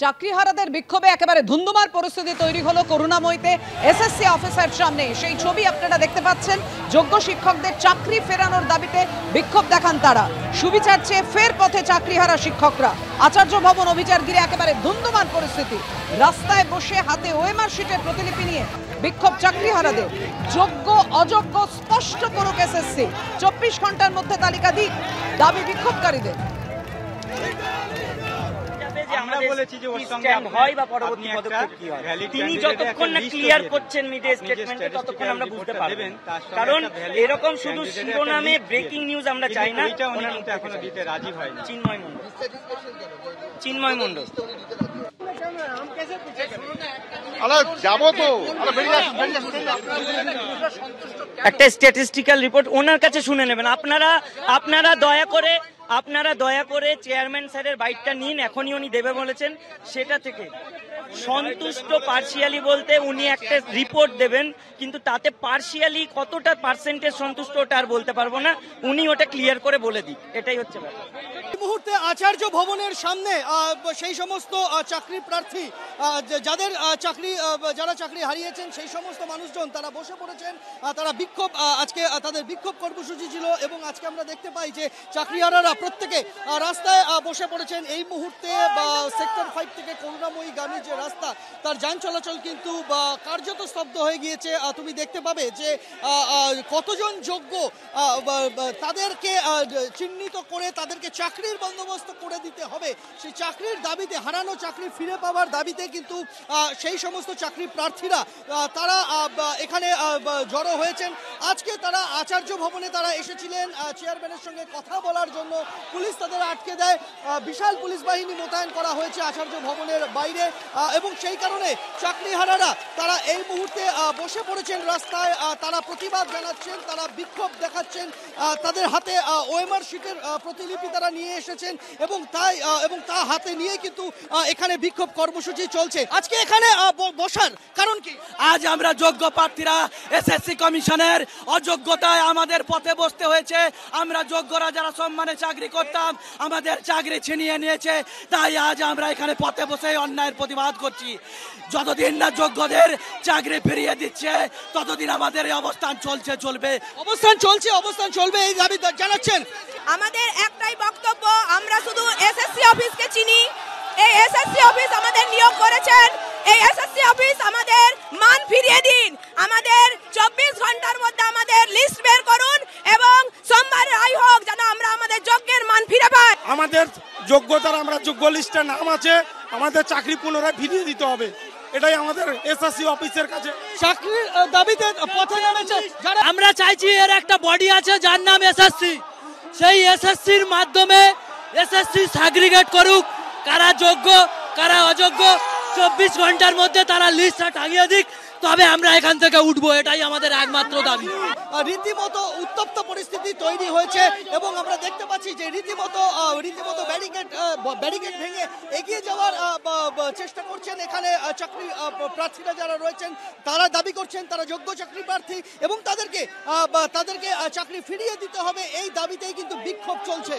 চাকরিহারাদের বিক্ষোভে একেবারে ধুন্ধুমার পরিস্থিতি তৈরি হলো করুণাময়ীতে এসএসসি অফিসের সামনে। সেই ছবি আপনারা দেখতে পাচ্ছেন। যোগ্য শিক্ষকদের চাকরি ফেরানোর দাবিতে বিক্ষোভ দেখান তারা। সুবিচার চেয়ে ফের পথে চাকরিহারা শিক্ষকরা। আচার্য ভবন অভিযান ঘিরে একেবারে ধুন্ধুমার পরিস্থিতি। রাস্তায় বসে হাতে ওএমআর শিটের প্রতিলিপি নিয়ে বিক্ষোভ চাকরিহারাদের। যোগ্য অযোগ্য স্পষ্ট করুক এসএসসি, 24 ঘন্টার মধ্যে তালিকা দিক দাবি বিক্ষোভকারীদের। আমরা বলেছি যে ওর সঙ্গে হয় বা পরবর্তী পদক্ষেপ কি হয় তিনি যতক্ষণ না ক্লিয়ার করছেন মিডিয়া স্টেটমেন্টে ততক্ষণ আমরা বুঝতে পারব। কারণ এরকম শুধু শিরোনামে ব্রেকিং নিউজ আমরা চাই না। ওনার মুখে এখনো দিতে রাজি হয়নি চিন্ময় মণ্ডল। একটা স্ট্যাটিস্টিক্যাল রিপোর্ট ওনার কাছে শুনে নেবেন। আপনারা দয়া করে চেয়ারম্যান স্যারের বাইকটা নিন, এখনই উনি দেবে বলেছেন। সেটা থেকে সন্তুষ্ট পার্সিয়ালি বলতে উনি একটা রিপোর্ট দেবেন, কিন্তু তাতে পার্সিয়ালি কতটা পার্সেন্টেজ সন্তুষ্ট ওটা আর বলতে পারবো না। উনি ওটা ক্লিয়ার করে বলে দিক, এটাই হচ্ছে ব্যাপার। এই মুহূর্তে আচার্য ভবনের সামনে সেই সমস্ত চাকরি প্রার্থী যারা চাকরি হারিয়েছেন সেই সমস্ত মানুষজন তারা বসে পড়েছেন। তারা বিক্ষোভ আজকে তাদের বিক্ষোভ কর্মসূচি ছিল এবং আজকে আমরা দেখতে পাই যে চাকরিহারারা প্রত্যেকে রাস্তায় বসে পড়েছেন। এই মুহূর্তে সেক্টর 5 থেকে করুণাময়ী গামী যে রাস্তা তার যান চলাচল কিন্তু কার্যত স্তব্ধ হয়ে গিয়েছে। তুমি দেখতে পাবে যে কতজন যোগ্য তাদেরকে চিহ্নিত করে তাদেরকে চাকরির বন্দোবস্ত করে দিতে হবে। সেই চাকরির দাবিতে, হারানো চাকরি ফিরে পাওয়ার দাবিতে কিন্তু সেই সমস্ত চাকরি প্রার্থীরা তারা এখানে জড়ো হয়েছেন। আজকে তারা আচার্য ভবনে তারা এসেছিলেন চেয়ারম্যানের সঙ্গে কথা বলার জন্য। পুলিশ তাদের আটকে দেয়, বিশাল পুলিশ বাহিনী মোতায়েন করা হয়েছে আচার্য ভবনের বাইরে এবং সেই কারণে চাকরিহারারা তারা এই মুহূর্তে বসে পড়েছেন রাস্তায়। তারা প্রতিবাদ জানাচ্ছেন, তারা বিক্ষোভ দেখাচ্ছেন। তাদের হাতে ওএমআর শিটের প্রতিলিপি তারা নিয়ে এসেছেন এবং তা হাতে নিয়ে কিন্তু এখানে বিক্ষোভ কর্মসূচি চলছে। আজকে এখানে বসার কারণ কি? আজ আমরা যোগ্য প্রার্থীরা এসএসসি কমিশনের অযোগ্যতায় আমাদের পথে বসতে হয়েছে। আমরা যোগ্যরা যারা সম্মানে চাকরি করতাম আমাদের চাকরি ছিনিয়ে নিয়েছে, তাই আজ আমরা এখানে পথে বসে অন্যায়ের প্রতিবাদ করছি। যতদিন না যোগ্যদের চাকরি ফিরিয়ে দিচ্ছে ততদিন আমাদের এই অবস্থান চলবে। অবস্থান চলবে এই দাবি জানাচ্ছেন। আমাদের একটাই বক্তব্য, আমরা শুধু এসএসসি অফিসকে চিনি। এই এসএসসি অফিস আমাদের নিয়োগ করেছেন, এই এসএসসি অফিস আমাদের মান ফিরিয়ে দিন। আমাদের 24 ঘন্টার মধ্যে আমাদের লিস্ট বের করুন এবং সোমবারে আই হোক যেন আমরা আমাদের যোগ্যের মান ফিরে পাই। আমাদের যোগ্যতার আমরা যোগ্য লিস্টে নাম আছে, আমাদের চাকরি পুনরায় ফিরিয়ে দিতে হবে। এটাই আমাদের এসএসসি অফিসের কাছে চাকরির দাবিতে পথে নেমেছে। আমরা চাইছি এর একটা বডি আছে যার নাম এসএসসি। সেই এসএসসির মাধ্যমে এসএসসি সাগ্রিগেট করুক কারা যোগ্য কারা অযোগ্য। 24 ঘন্টার মধ্যে তারা লিস্টটা টাঙিয়ে দিক, তবে আমরা এখান থেকে উঠবো। এটাই আমাদের একমাত্র দাবি। রীতিমতো উত্তপ্ত পরিস্থিতি তৈরি হয়েছে এবং আমরা দেখতে পাচ্ছি যে রীতিমতো ব্যারিকেড ভেঙে এগিয়ে যাওয়ার চেষ্টা করছেন এখানে চাকরি প্রার্থীরা যারা রয়েছেন। তারা দাবি করছেন তারা যোগ্য চাকরি প্রার্থী এবং তাদেরকে চাকরি ফিরিয়ে দিতে হবে। এই দাবিতেই কিন্তু বিক্ষোভ চলছে।